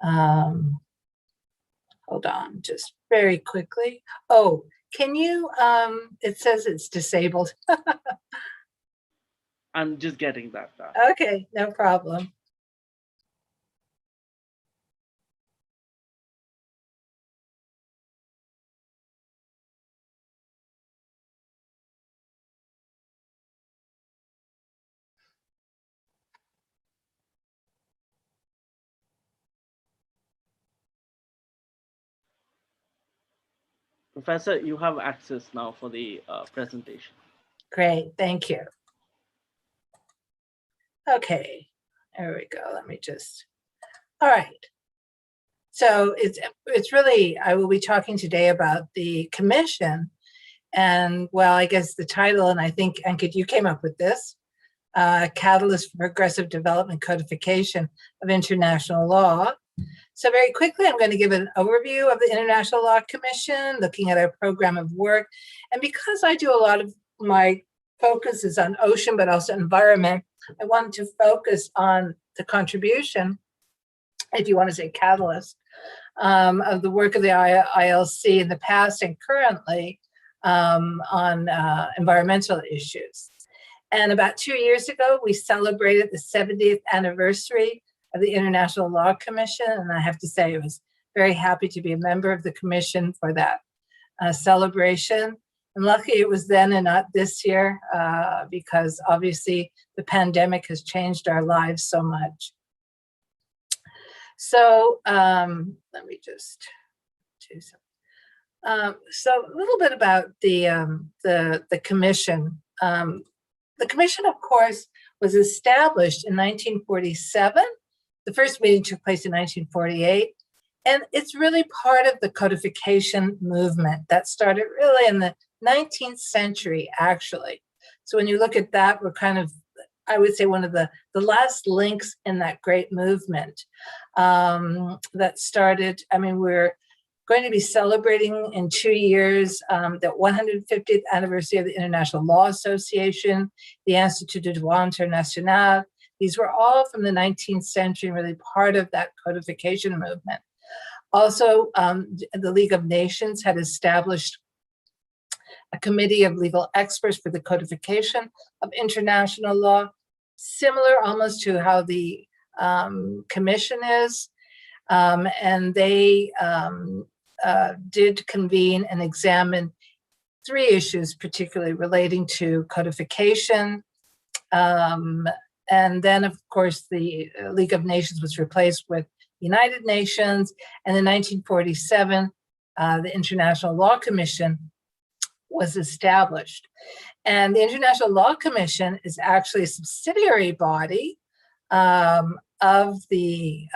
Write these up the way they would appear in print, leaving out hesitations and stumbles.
Hold on, just very quickly. Oh, can you, it says it's disabled. I'm just getting that done. Okay, no problem. Professor, you have access now for the presentation. Great, thank you. Okay, there we go. Let me just, all right. So it's really, I will be talking today about the commission. And well, I guess the title, and I think, Ankit, you came up with this, Catalyst for Progressive Development Codification of International Law. So very quickly, I'm going to give an overview of the International Law Commission, looking at our program of work. And because I do a lot of my focus is on ocean, but also environment, I wanted to focus on the contribution, if you want to say catalyst, of the work of the ILC in the past and currently on environmental issues. And about 2 years ago, we celebrated the 70th anniversary of the International Law Commission. And I have to say, I was very happy to be a member of the commission for that celebration. And lucky it was then and not this year, because obviously the pandemic has changed our lives so much. So let me just do something. So a little bit about the commission. The commission, of course, was established in 1947. The first meeting took place in 1948. And it's really part of the codification movement that started really in the 19th century, actually. So when you look at that, we're kind of, I would say, one of the last links in that great movement that started. I mean, we're going to be celebrating in 2 years the 150th anniversary of the International Law Association, the Institut du Droit International. These were all from the 19th century, really part of that codification movement. Also, the League of Nations had established a committee of legal experts for the codification of international law, similar almost to how the commission is. And they did convene and examine 3 issues, particularly relating to codification. And then, of course, the League of Nations was replaced with United Nations. And in 1947, the International Law Commission was established. And the International Law Commission is actually a subsidiary body of the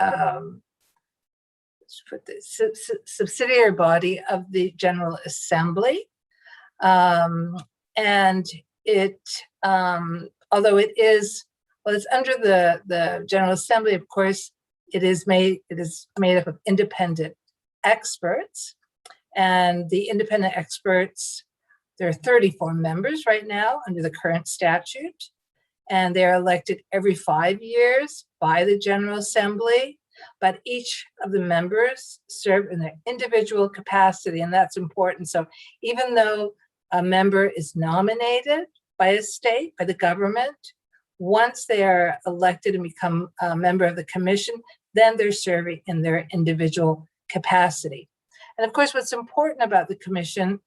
subsidiary body of the General Assembly. And it, although it is, well, it's under the General Assembly, of course, it is made up of independent experts. And the independent experts, there are 34 members right now under the current statute, and they're elected every 5 years by the General Assembly, but each of the members serve in their individual capacity, and that's important. So even though a member is nominated by a state, by the government, once they are elected and become a member of the commission, then they're serving in their individual capacity. And of course, what's important about the commission,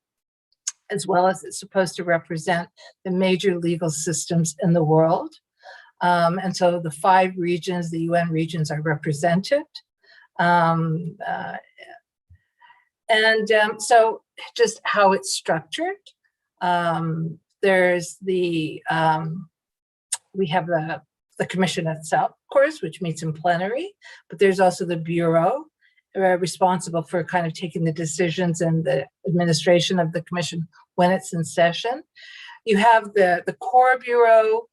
as well as it's supposed to represent the major legal systems in the world. And so the 5 regions, the UN regions, are represented. So just how it's structured, there's the, we have the commission itself, of course, which meets in plenary, but there's also the bureau, responsible for kind of taking the decisions and the administration of the commission when it's in session. You have the core bureau,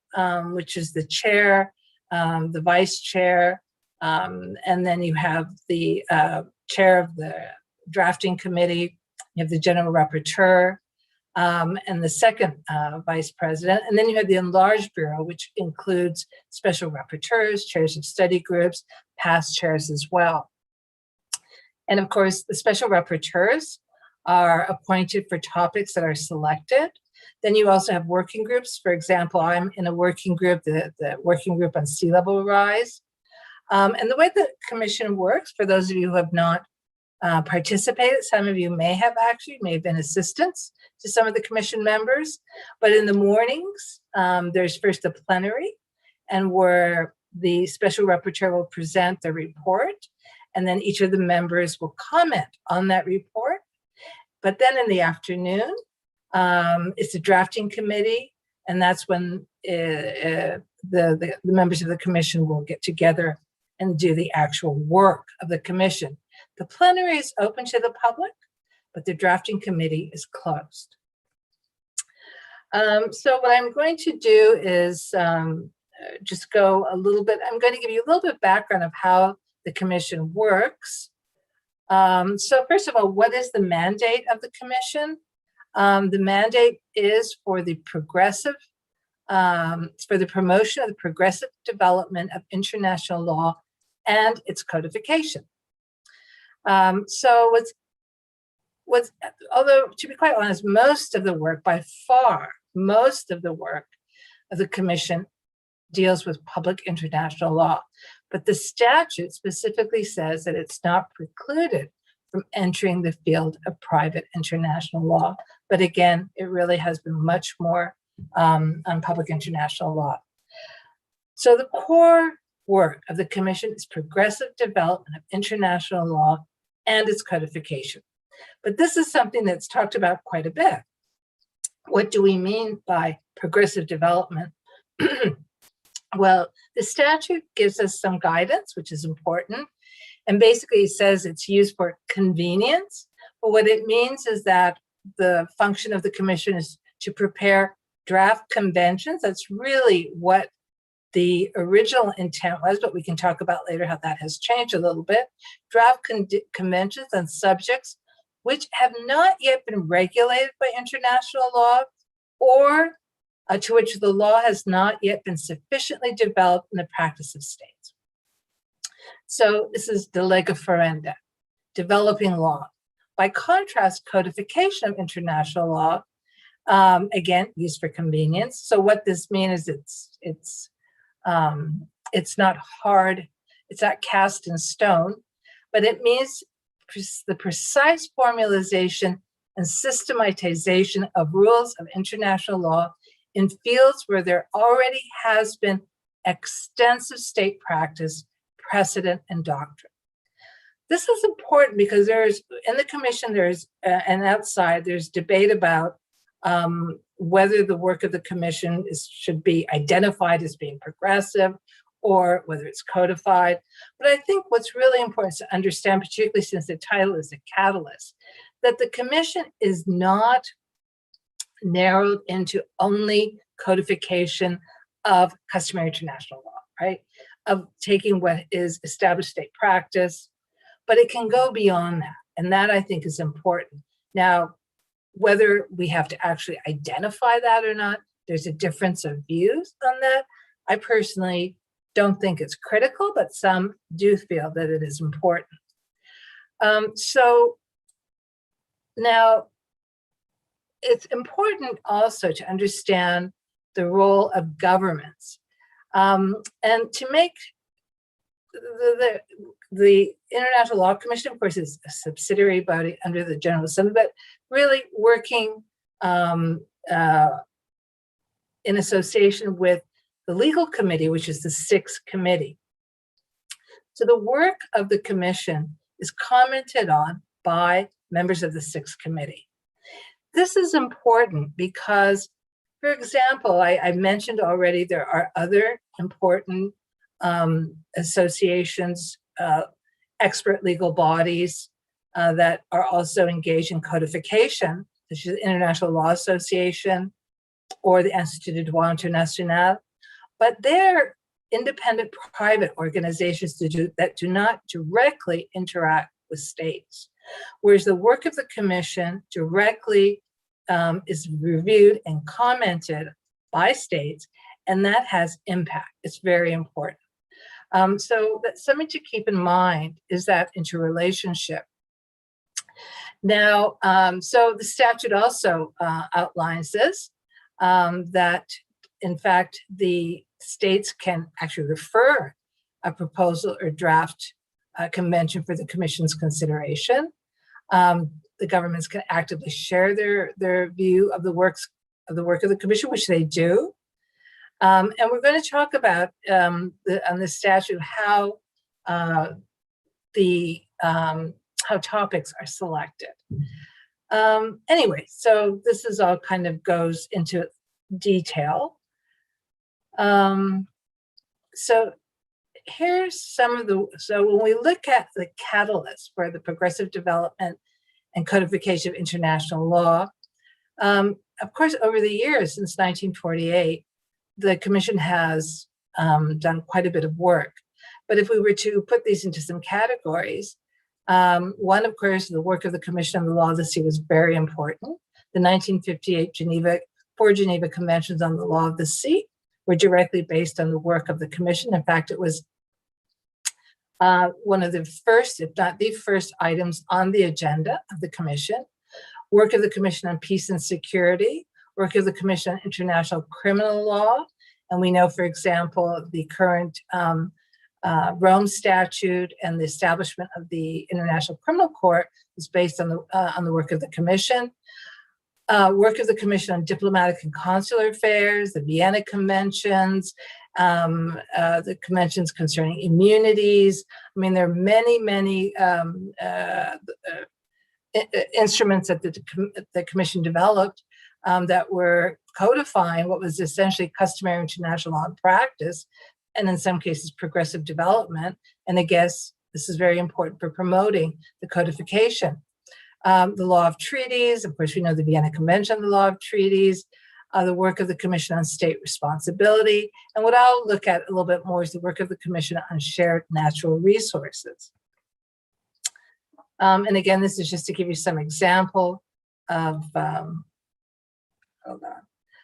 which is the chair, the vice chair, and then you have the chair of the drafting committee, you have the general rapporteur, and the second vice president. And then you have the enlarged bureau, which includes special rapporteurs, chairs of study groups, past chairs as well. And of course, the special rapporteurs are appointed for topics that are selected. Then you also have working groups. For example, I'm in a working group, the working group on sea level rise. And the way the commission works, for those of you who have not participated, some of you may have been assistants to some of the commission members. But in the mornings, there's first a plenary, and where the special rapporteur will present the report, and then each of the members will comment on that report. But then in the afternoon, it's a drafting committee, and that's when the members of the commission will get together and do the actual work of the commission. The plenary is open to the public, but the drafting committee is closed. So what I'm going to do is just go a little bit, I'm going to give you a little bit of background of how the commission works. So first of all, what is the mandate of the commission? The mandate is for the progressive, for the promotion of the progressive development of international law and its codification. So although to be quite honest, most of the work, by far, most of the work of the commission deals with public international law, but the statute specifically says that it's not precluded from entering the field of private international law. But again, it really has been much more on public international law. So the core work of the commission is progressive development of international law and its codification. But this is something that's talked about quite a bit. What do we mean by progressive development? Well, the statute gives us some guidance, which is important. And basically it says it's used for convenience. But what it means is that the function of the commission is to prepare draft conventions. That's really what the original intent was, but we can talk about later how that has changed a little bit. Draft conventions on subjects which have not yet been regulated by international law, or to which the law has not yet been sufficiently developed in the practice of states. So this is de lege ferenda, developing law. By contrast, codification of international law, again, used for convenience. So what this means is it's not hard, it's not cast in stone, but it means the precise formalization and systematization of rules of international law in fields where there already has been extensive state practice, precedent, and doctrine. This is important because there's, in the commission, there's, and outside, there's debate about whether the work of the commission should be identified as being progressive or whether it's codified. But I think what's really important to understand, particularly since the title is a catalyst, that the commission is not narrowed into only codification of customary international law, right? Of taking what is established state practice, but it can go beyond that. And that I think is important. Now, whether we have to actually identify that or not, there's a difference of views on that. I personally don't think it's critical, but some do feel that it is important. So now it's important also to understand the role of governments. And to make the International Law Commission, of course, is a subsidiary body under the General Assembly, but really working in association with the legal committee, which is the sixth committee. So the work of the commission is commented on by members of the sixth committee. This is important because, for example, I mentioned already there are other important associations, expert legal bodies that are also engaged in codification, such as the International Law Association or the Institut du Droit International, but they're independent private organizations that do not directly interact with states, whereas the work of the commission directly is reviewed and commented by states, and that has impact. It's very important. So that's something to keep in mind, is that interrelationship. Now, so the statute also outlines this, that in fact, the states can actually refer a proposal or draft convention for the commission's consideration. The governments can actively share their view of the work of the commission, which they do. And we're going to talk about on the statute how how topics are selected. Anyway, so this is all kind of goes into detail. So here's some of so when we look at the catalyst for the progressive development and codification of international law, of course, over the years, since 1948, the commission has done quite a bit of work. But if we were to put these into some categories, one, of course, the work of the Commission on the Law of the Sea was very important. The 1958 Geneva Conventions on the Law of the Sea were directly based on the work of the Commission. In fact, it was one of the first, if not the first, items on the agenda of the Commission. Work of the Commission on Peace and Security, work of the Commission on International Criminal Law. And we know, for example, the current Rome Statute and the establishment of the International Criminal Court is based on the work of the Commission. Work of the Commission on Diplomatic and Consular Affairs, the Vienna Conventions, the conventions concerning immunities. I mean, there are many, many instruments that the Commission developed that were codifying what was essentially customary international law and practice, and in some cases progressive development. And I guess this is very important for promoting the codification. The law of treaties, of course, we know the Vienna Convention on the law of treaties, the work of the Commission on State Responsibility, and what I'll look at a little bit more is the work of the Commission on Shared Natural Resources. And again, this is just to give you some example of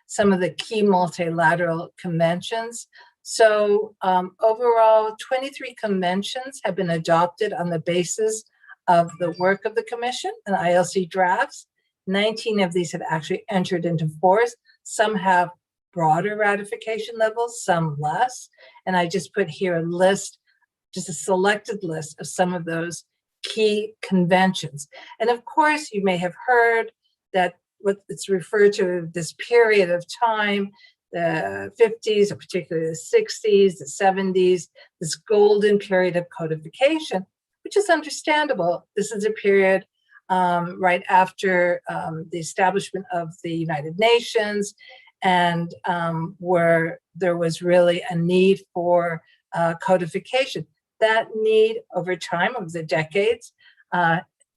some of the key multilateral conventions. So overall, 23 conventions have been adopted on the basis of the work of the Commission and ILC drafts. 19 of these have actually entered into force. Some have broader ratification levels, some less. And I just put here a list, just a selected list of some of those key conventions. And of course, you may have heard that what it's referred to this period of time, the 50s, or particularly the 60s, the 70s, this golden period of codification, which is understandable. This is a period right after the establishment of the United Nations, and where there was really a need for codification. That need over time, over the decades,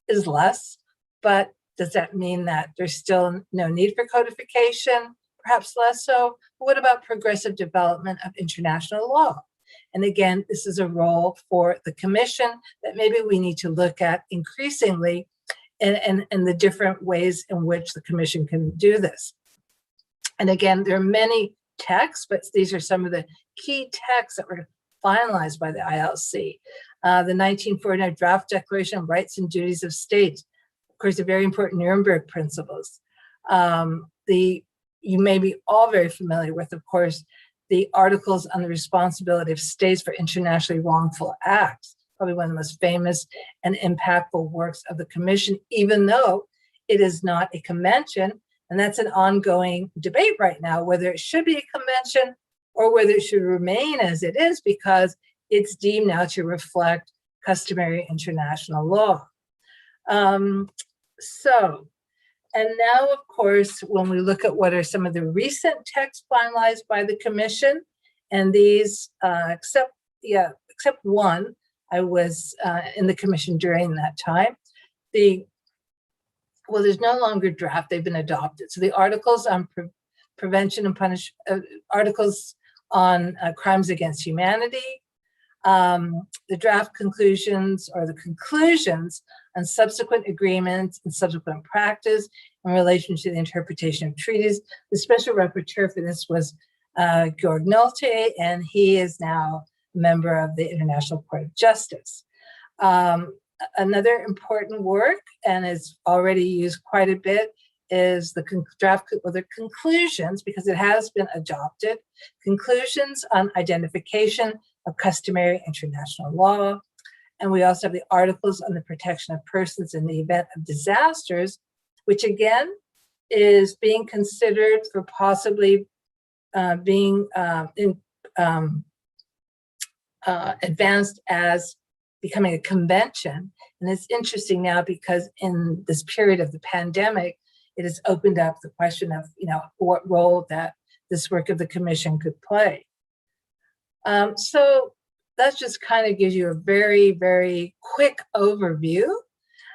is less, but does that mean that there's still no need for codification? Perhaps less so. But what about progressive development of international law? And again, this is a role for the Commission that maybe we need to look at increasingly in the different ways in which the Commission can do this. And again, there are many texts, but these are some of the key texts that were finalized by the ILC. The 1949 Draft Declaration on Rights and Duties of States, of course, the very important Nuremberg Principles. You may be all very familiar with, of course, the Articles on the Responsibility of States for Internationally Wrongful Acts, probably one of the most famous and impactful works of the Commission, even though it is not a convention. And that's an ongoing debate right now, whether it should be a convention or whether it should remain as it is, because it's deemed now to reflect customary international law. And now, of course, when we look at what are some of the recent texts finalized by the Commission, and these, except one, I was in the Commission during that time. Well, there's no longer draft, they've been adopted. So the Articles on Prevention and Punishment, Articles on Crimes Against Humanity, the draft conclusions or the conclusions on subsequent agreements and subsequent practice in relation to the interpretation of treaties. The special rapporteur for this was Georg Nolte, and he is now a member of the International Court of Justice. Another important work, and is already used quite a bit, is the draft or the conclusions, because it has been adopted, conclusions on identification of customary international law. And we also have the articles on the protection of persons in the event of disasters, which again is being considered for possibly being advanced as becoming a convention. And it's interesting now because in this period of the pandemic, it has opened up the question of, what role that this work of the commission could play. So that just kind of gives you a very, very quick overview.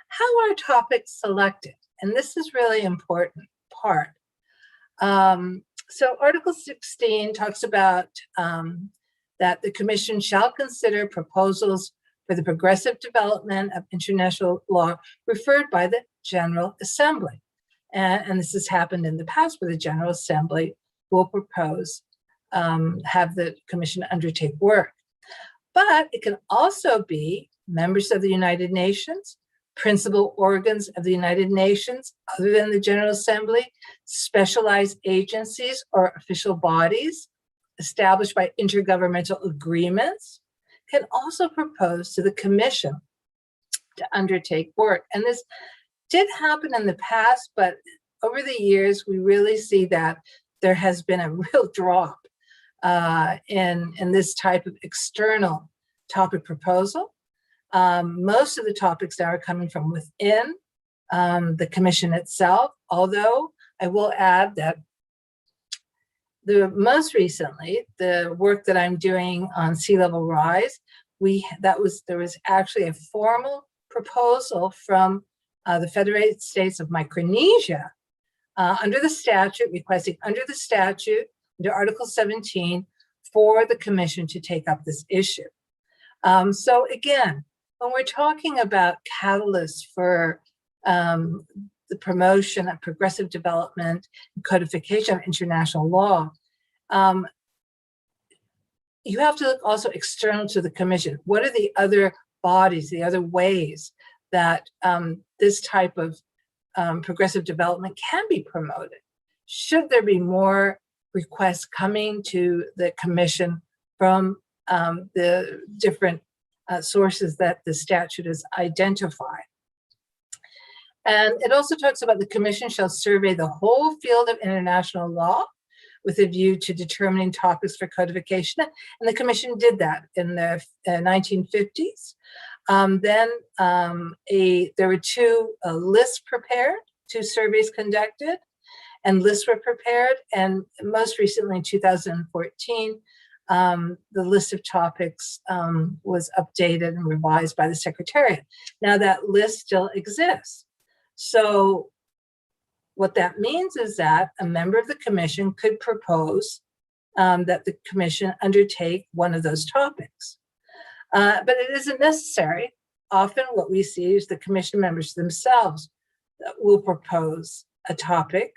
How are topics selected? And this is really important part. So Article 16 talks about that the commission shall consider proposals for the progressive development of international law referred by the General Assembly. And this has happened in the past where the General Assembly will propose, have the commission undertake work. But it can also be members of the United Nations, principal organs of the United Nations other than the General Assembly, specialized agencies or official bodies established by intergovernmental agreements, can also propose to the commission to undertake work. And this did happen in the past, but over the years, we really see that there has been a real drop in this type of external topic proposal. Most of the topics now are coming from within the commission itself, although I will add that most recently, the work that I'm doing on sea level rise, there was actually a formal proposal from the Federated States of Micronesia under the statute, requesting under the statute, under Article 17, for the commission to take up this issue. So again, when we're talking about catalysts for the promotion of progressive development and codification of international law, you have to look also external to the commission. What are the other bodies, the other ways that this type of progressive development can be promoted? Should there be more requests coming to the commission from the different sources that the statute has identified? And it also talks about the commission shall survey the whole field of international law with a view to determining topics for codification. And the commission did that in the 1950s. Then there were two lists prepared, two surveys conducted, and lists were prepared. And most recently in 2014, the list of topics was updated and revised by the Secretariat. Now that list still exists. So what that means is that a member of the commission could propose that the commission undertake one of those topics. But it isn't necessary. Often what we see is the commission members themselves will propose a topic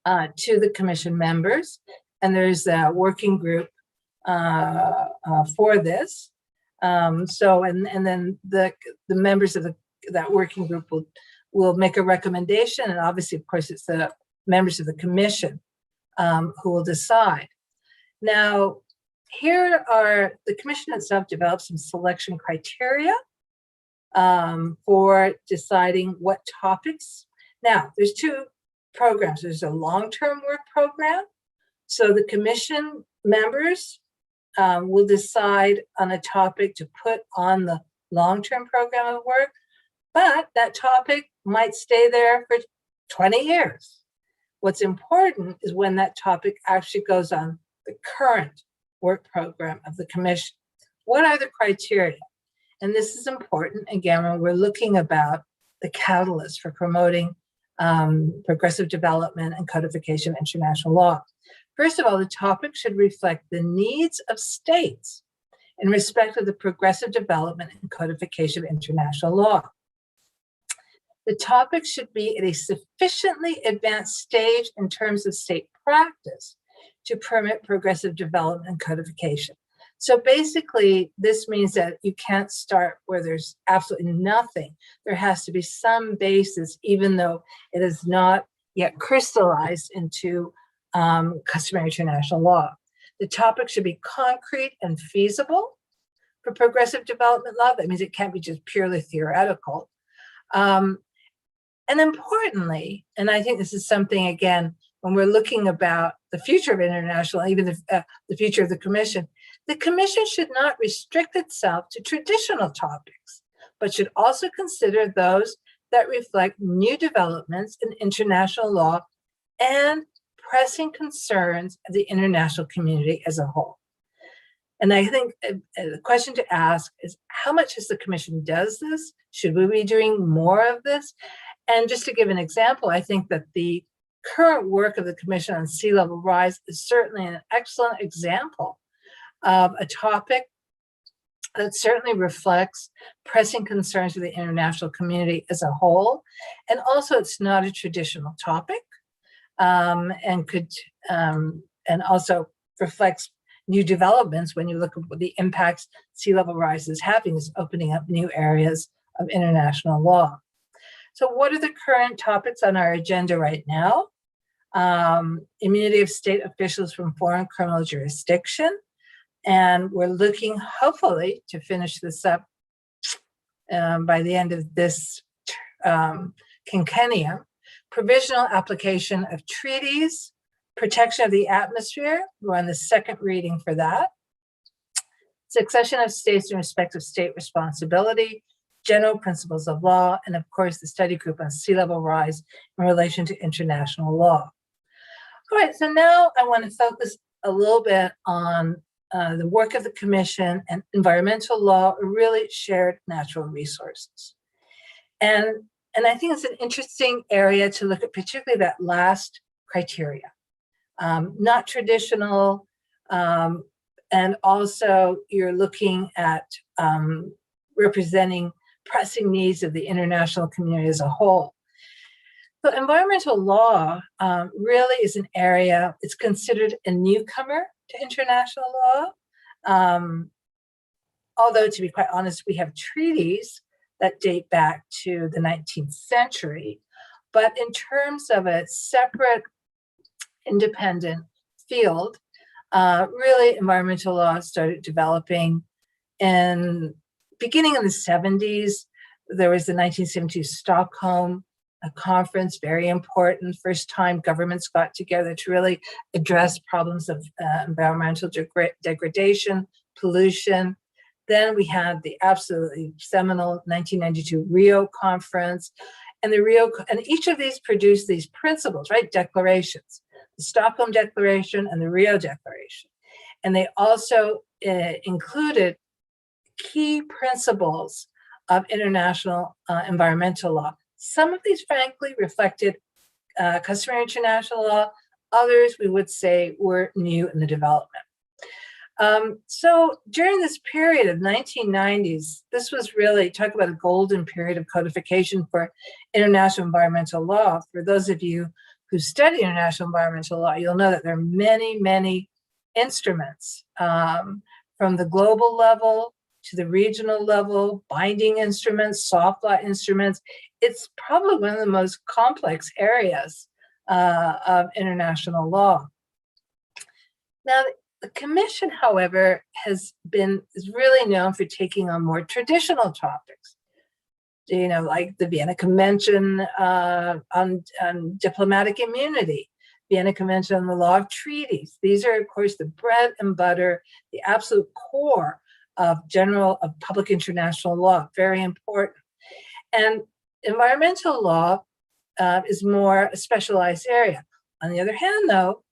to the commission members. And there's a working group for this. And then the members of that working group will make a recommendation. And obviously, of course, it's the members of the commission who will decide. Now, the commission itself developed some selection criteria for deciding what topics. Now, there's two programs. There's a long-term work program. So the commission members will decide on a topic to put on the long-term program of work, but that topic might stay there for 20 years. What's important is when that topic actually goes on the current work program of the commission. What are the criteria? And this is important, again, when we're looking about the catalyst for promoting progressive development and codification of international law. First of all, the topic should reflect the needs of states in respect of the progressive development and codification of international law. The topic should be at a sufficiently advanced stage in terms of state practice to permit progressive development and codification. So basically, this means that you can't start where there's absolutely nothing. There has to be some basis, even though it is not yet crystallized into customary international law. The topic should be concrete and feasible. For progressive development law, that means it can't be just purely theoretical. And importantly, and I think this is something, again, when we're looking about the future of international, even the future of the commission should not restrict itself to traditional topics, but should also consider those that reflect new developments in international law and pressing concerns of the international community as a whole. And I think the question to ask is, how much as the commission does this? Should we be doing more of this? And just to give an example, I think that the current work of the Commission on Sea Level Rise is certainly an excellent example of a topic that certainly reflects pressing concerns of the international community as a whole. And also, it's not a traditional topic, and also reflects new developments when you look at the impacts sea level rise is having, is opening up new areas of international law. So what are the current topics on our agenda right now? Immunity of state officials from foreign criminal jurisdiction. And we're looking, hopefully, to finish this up by the end of this quinquennium. Provisional application of treaties, protection of the atmosphere. We're on the second reading for that. Succession of states in respect of state responsibility, general principles of law, and of course, the study group on sea level rise in relation to international law. All right, so now I want to focus a little bit on the work of the Commission and environmental law, really shared natural resources. And I think it's an interesting area to look at, particularly that last criteria. Not traditional, and also you're looking at representing pressing needs of the international community as a whole. So environmental law really is an area, it's considered a newcomer to international law. Although, to be quite honest, we have treaties that date back to the 19th century. But in terms of a separate, independent field, really environmental law started developing beginning in the 70s. There was the 1972 Stockholm conference, very important. First time governments got together to really address problems of environmental degradation, pollution. Then we had the absolutely seminal 1992 Rio conference, and each of these produced these principles, right? Declarations, the Stockholm Declaration and the Rio Declaration. And they also included key principles of international environmental law. Some of these, frankly, reflected customary international law. Others, we would say, were new in the development. So during this period of 1990s, this was really, talk about a golden period of codification for international environmental law. For those of you who study international environmental law, you'll know that there are many, many instruments from the global level to the regional level, binding instruments, soft law instruments. It's probably one of the most complex areas of international law. Now, the Commission, however, is really known for taking on more traditional topics, like the Vienna Convention on diplomatic immunity, Vienna Convention on the law of treaties. These are, of course, the bread and butter, the absolute core of public international law, very important. And environmental law is more a specialized area. On the other hand, though,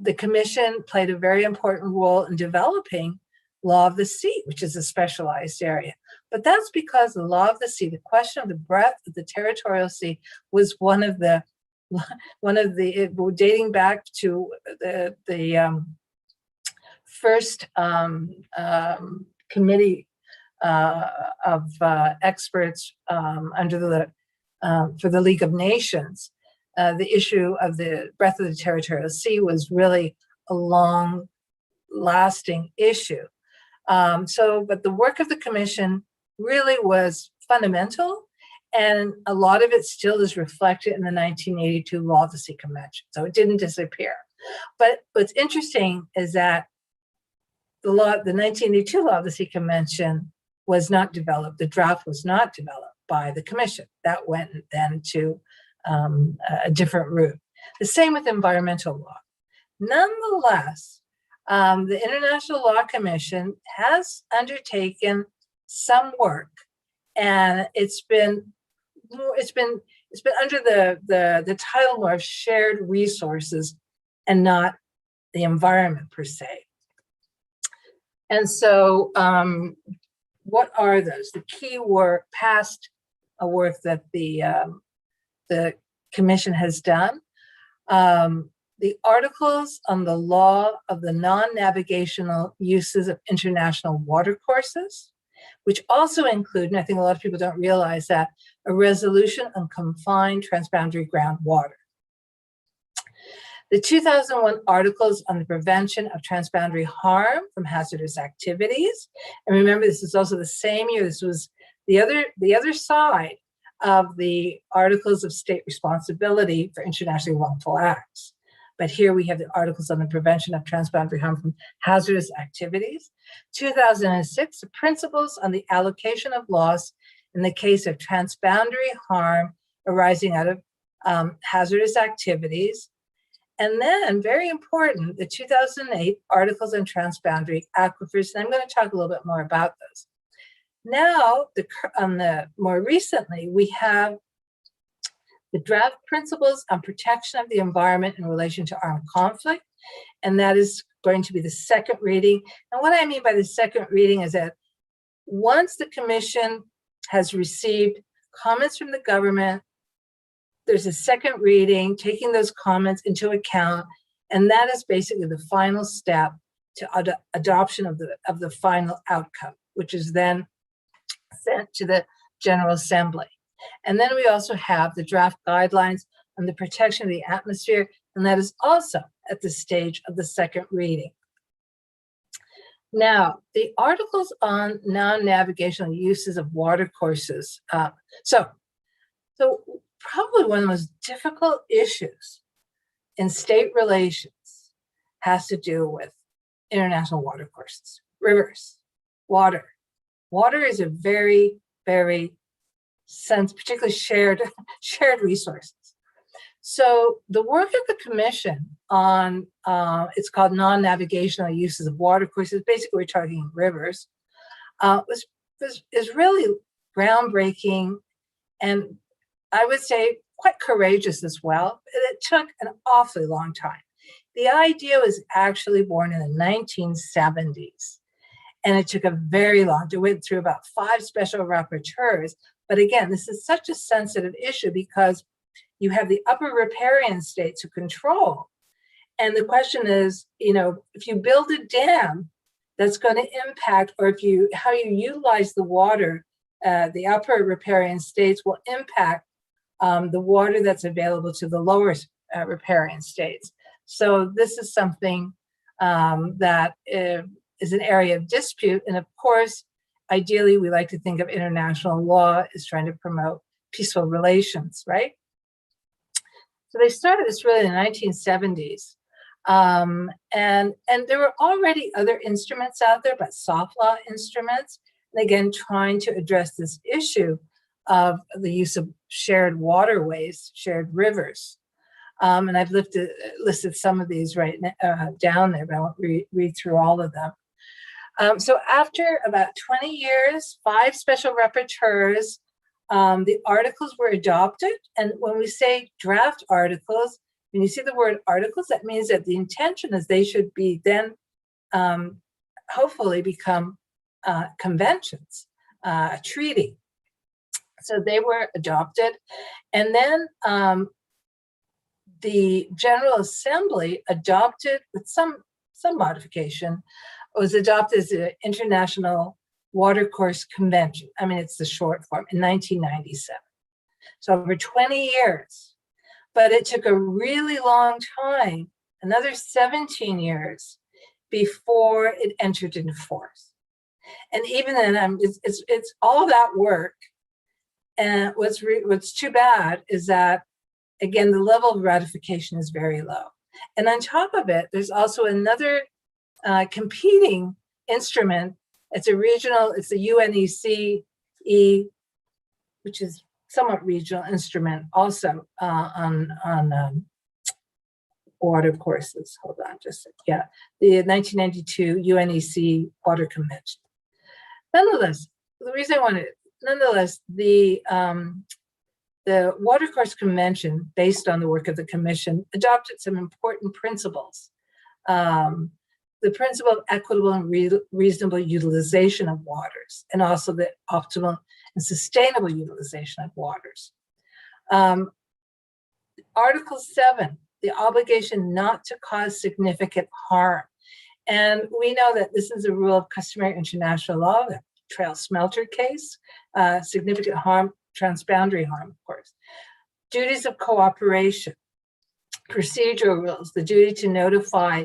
the Commission played a very important role in developing law of the sea, which is a specialized area. But that's because the law of the sea, the question of the breadth of the territorial sea, was one of the dating back to the first committee of experts for the League of Nations. The issue of the breadth of the territorial sea was really a long-lasting issue. But the work of the commission really was fundamental, and a lot of it still is reflected in the 1982 Law of the Sea Convention. So it didn't disappear. But what's interesting is that the 1982 Law of the Sea Convention was not developed. The draft was not developed by the commission. That went then to a different route. The same with environmental law. Nonetheless, the International Law Commission has undertaken some work, and it's been under the title more of shared resources and not the environment per se. And so what are those? The key work, past work that the commission has done. The articles on the law of the non-navigational uses of international watercourses, which also include, and I think a lot of people don't realize that, a resolution on confined transboundary groundwater. The 2001 articles on the prevention of transboundary harm from hazardous activities. And remember, this is also the same year. This was the other side of the articles of state responsibility for internationally wrongful acts. But here we have the articles on the prevention of transboundary harm from hazardous activities. 2006, the principles on the allocation of loss in the case of transboundary harm arising out of hazardous activities. And then, very important, the 2008 articles on transboundary aquifers. And I'm going to talk a little bit more about those. Now, more recently, we have the draft principles on protection of the environment in relation to armed conflict, and that is going to be the second reading. And what I mean by the second reading is that once the commission has received comments from the government, there's a second reading, taking those comments into account, and that is basically the final step to adoption of the final outcome, which is then sent to the General Assembly. And then we also have the draft guidelines on the protection of the atmosphere, and that is also at the stage of the second reading. Now, the articles on non-navigational uses of watercourses. So probably one of the most difficult issues in state relations has to do with international watercourses, rivers, water. Water is a very, very particularly shared resources. So the work of the commission on, it's called non-navigational uses of watercourses, basically we're talking rivers, is really groundbreaking, and I would say quite courageous as well. It took an awfully long time. The idea was actually born in the 1970s, and it took a very long, it went through about 5 special rapporteurs. But again, this is such a sensitive issue because you have the upper riparian states who control. And the question is, if you build a dam, that's going to impact, or how you utilize the water, the upper riparian states will impact the water that's available to the lower riparian states. So this is something that is an area of dispute. And of course, ideally, we like to think of international law as trying to promote peaceful relations, right? So they started this really in the 1970s. And there were already other instruments out there, but soft law instruments, and again, trying to address this issue of the use of shared waterways, shared rivers. And I've listed some of these right down there, but I won't read through all of them. So after about 20 years, 5 special rapporteurs, the articles were adopted. And when we say draft articles, when you see the word articles, that means that the intention is they should be then hopefully become conventions, a treaty. So they were adopted. And then the General Assembly adopted, with some modification, was adopted as the International Watercourse Convention. I mean, it's the short form, in 1997. So over 20 years. But it took a really long time, another 17 years, before it entered into force. And even then, it's all that work. And what's too bad is that, again, the level of ratification is very low. And on top of it, there's also another competing instrument. It's a regional, it's the UNECE, which is somewhat regional instrument also on water courses. Hold on just a second. Yeah, the 1992 UNEC Water Convention. Nonetheless, the reason I wanted, the Water Course Convention, based on the work of the Commission, adopted some important principles. The principle of equitable and reasonable utilization of waters, and also the optimal and sustainable utilization of waters. Article 7, the obligation not to cause significant harm. And we know that this is a rule of customary international law, the Trail Smelter case, significant harm, transboundary harm, of course. Duties of cooperation, procedural rules, the duty to notify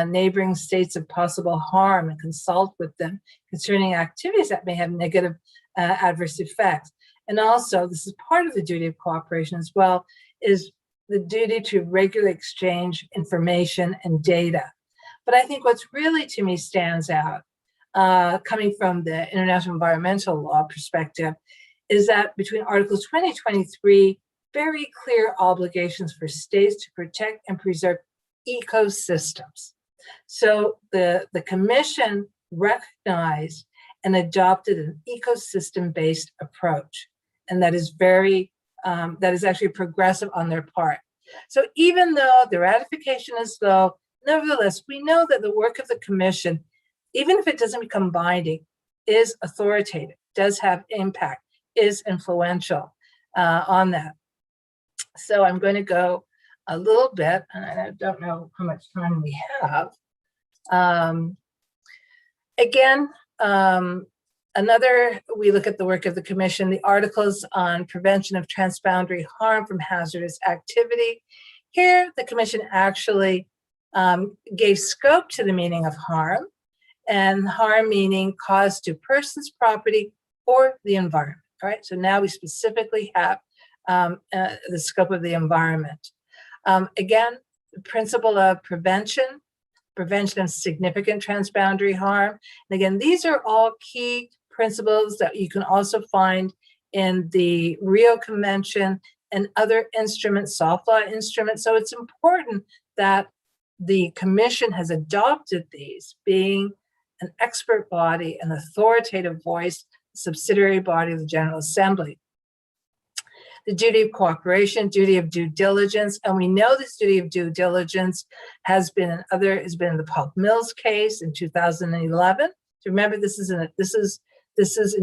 neighboring states of possible harm and consult with them concerning activities that may have negative adverse effects. And also, this is part of the duty of cooperation as well, is the duty to regularly exchange information and data. But I think what's really, to me, stands out, coming from the international environmental law perspective, is that between Articles 20 and 23, very clear obligations for states to protect and preserve ecosystems. So the Commission recognized and adopted an ecosystem-based approach, and that is that is actually progressive on their part. So even though the ratification is low, nevertheless, we know that the work of the Commission, even if it doesn't become binding, is authoritative, does have impact, is influential on that. So I'm going to go a little bit, and I don't know how much time we have. Again, we look at the work of the Commission, the articles on prevention of transboundary harm from hazardous activity. Here, the Commission actually gave scope to the meaning of harm, and harm meaning caused to persons, property, or the environment. All right, so now we specifically have the scope of the environment. Again, the principle of prevention of significant transboundary harm. And again, these are all key principles that you can also find in the Rio Convention and other instruments, soft law instruments. So it's important that the Commission has adopted these, being an expert body, an authoritative voice, subsidiary body of the General Assembly. The duty of cooperation, duty of due diligence, and we know this duty of due diligence has been in the Pulp Mills case in 2011. So remember, this is in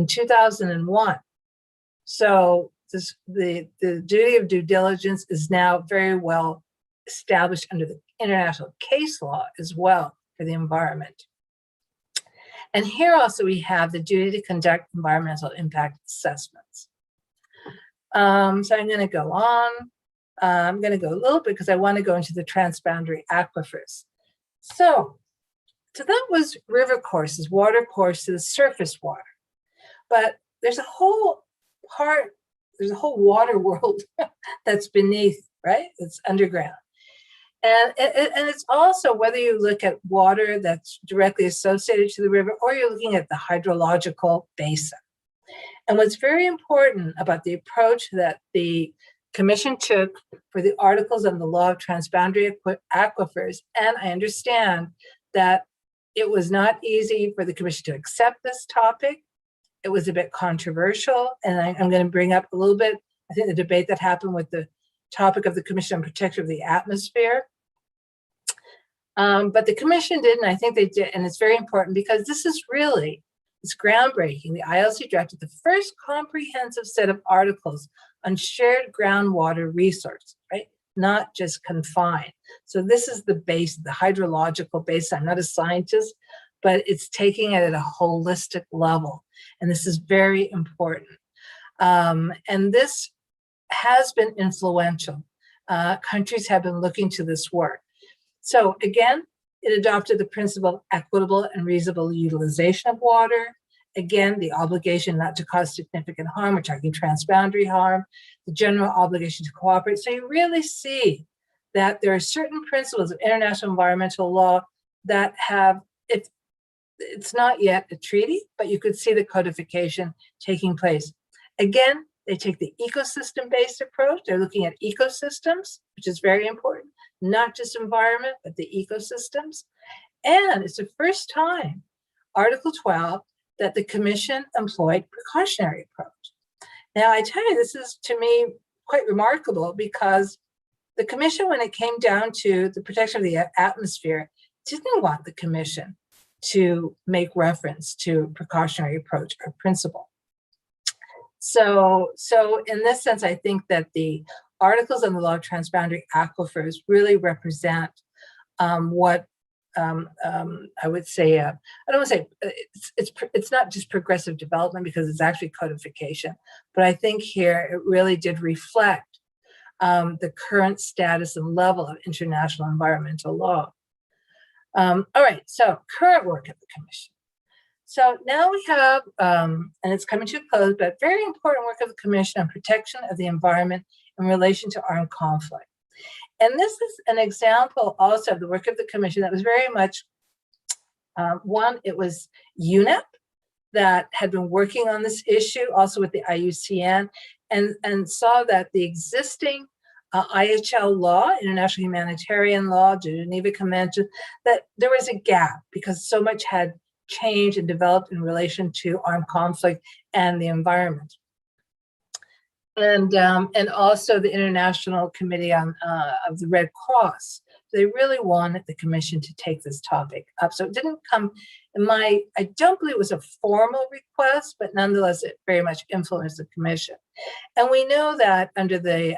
2001. So the duty of due diligence is now very well established under the international case law as well for the environment. And here also we have the duty to conduct environmental impact assessments. So I'm going to go on. I'm going to go a little bit because I want to go into the transboundary aquifers. So that was river courses, water courses, surface water. But there's a whole water world that's beneath, right? It's underground. And it's also, whether you look at water that's directly associated to the river or you're looking at the hydrological basin. And what's very important about the approach that the Commission took for the articles on the law of transboundary aquifers, and I understand that it was not easy for the Commission to accept this topic. It was a bit controversial, and I'm going to bring up a little bit, I think, the debate that happened with the topic of the Commission on Protection of the Atmosphere. But the Commission did, and I think they did, and it's very important because this is really, it's groundbreaking. The ILC drafted the first comprehensive set of articles on shared groundwater resource, right? Not just confined. So this is the base, the hydrological base. I'm not a scientist, but it's taking it at a holistic level. And this is very important. And this has been influential. Countries have been looking to this work. So again, It adopted the principle of equitable and reasonable utilization of water. Again, the obligation not to cause significant harm, we're talking transboundary harm, the general obligation to cooperate. So you really see that there are certain principles of international environmental law that have, it's not yet a treaty, but you could see the codification taking place. Again, they take the ecosystem-based approach. They're looking at ecosystems, which is very important, not just environment, but the ecosystems. And it's the first time, Article 12, that the Commission employed precautionary approach. Now, I tell you, this is, to me, quite remarkable because the Commission, when it came down to the protection of the atmosphere, didn't want the Commission to make reference to precautionary approach or principle. So in this sense, I think that the articles on the law of transboundary aquifers really represent what I would say, I don't want to say it's not just progressive development because it's actually codification, but I think here it really did reflect the current status and level of international environmental law. All right, so current work of the Commission. So now we have, and it's coming to a close, but very important work of the Commission on protection of the environment in relation to armed conflict. And this is an example also of the work of the Commission that was very much, one, it was UNEP that had been working on this issue, also with the IUCN, and saw that the existing IHL law, international humanitarian law, Geneva Convention, that there was a gap because so much had changed and developed in relation to armed conflict and the environment. And also the International Committee on of the Red Cross. They really wanted the Commission to take this topic up. So it didn't come in I don't believe it was a formal request, but nonetheless, it very much influenced the Commission. And we know that under the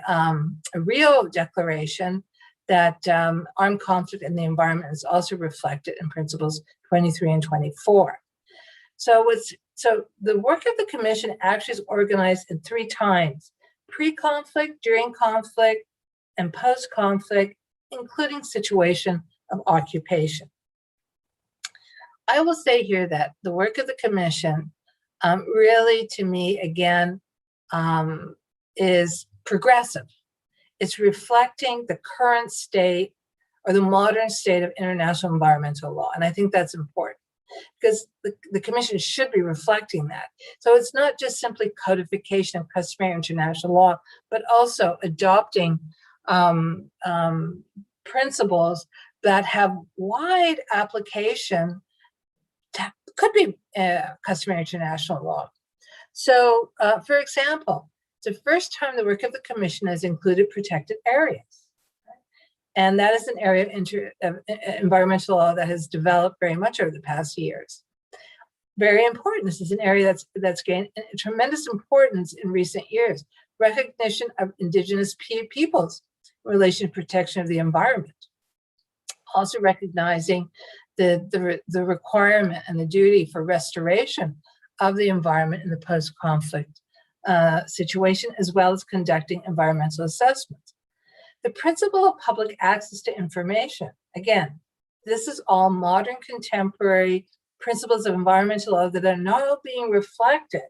Rio Declaration, that armed conflict in the environment is also reflected in principles 23 and 24. So the work of the Commission actually is organized in 3 times: pre-conflict, during conflict, and post-conflict, including situation of occupation. I will say here that the work of the Commission really, to me, again, is progressive. It's reflecting the current state or the modern state of international environmental law. And I think that's important because the Commission should be reflecting that. So it's not just simply codification of customary international law, but also adopting principles that have wide application, could be customary international law. So, for example, it's the first time the work of the Commission has included protected areas. And that is an area of environmental law that has developed very much over the past years. Very important. This is an area that's gained tremendous importance in recent years. Recognition of indigenous peoples in relation to protection of the environment. Also recognizing the requirement and the duty for restoration of the environment in the post-conflict situation, as well as conducting environmental assessments. The principle of public access to information. Again, this is all modern contemporary principles of environmental law that are now being reflected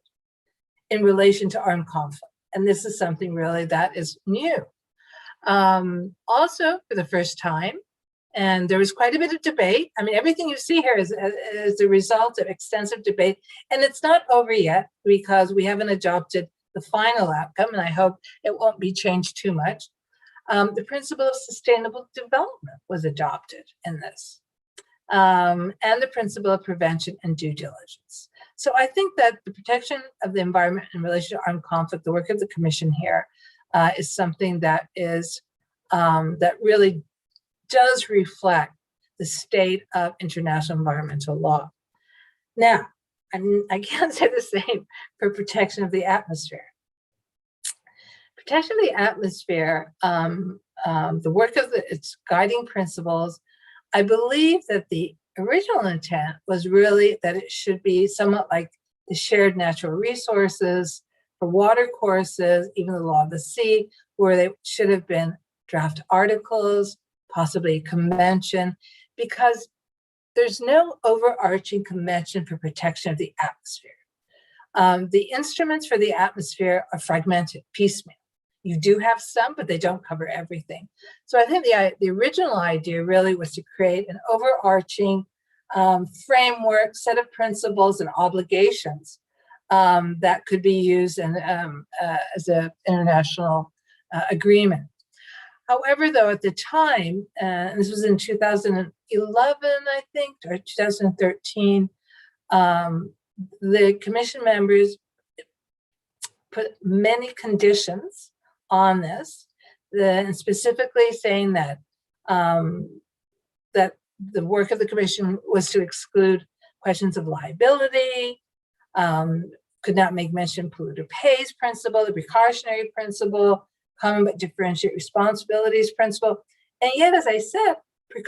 in relation to armed conflict. And this is something really that is new. Also, for the first time, and there was quite a bit of debate. I mean, everything you see here is the result of extensive debate. And it's not over yet because we haven't adopted the final outcome, and I hope it won't be changed too much. The principle of sustainable development was adopted in this, and the principle of prevention and due diligence. So I think that the protection of the environment in relation to armed conflict, the work of the Commission here, is something that is that really does reflect the state of international environmental law. Now, I can't say the same for protection of the atmosphere. Protection of the atmosphere, the work of its guiding principles, I believe that the original intent was really that it should be somewhat like the shared natural resources for water courses, even the law of the sea, where they should have been draft articles, possibly a convention, because there's no overarching convention for protection of the atmosphere. The instruments for the atmosphere are fragmented, piecemeal. You do have some, but they don't cover everything. So I think the original idea really was to create an overarching framework, set of principles and obligations that could be used as an international agreement. However, though, at the time, and this was in 2011, I think, or 2013, the commission members put many conditions on this, and specifically saying that that the work of the commission was to exclude questions of liability, could not make mention polluter pays principle, the precautionary principle, common but differentiate responsibilities principle. And yet, as I said, the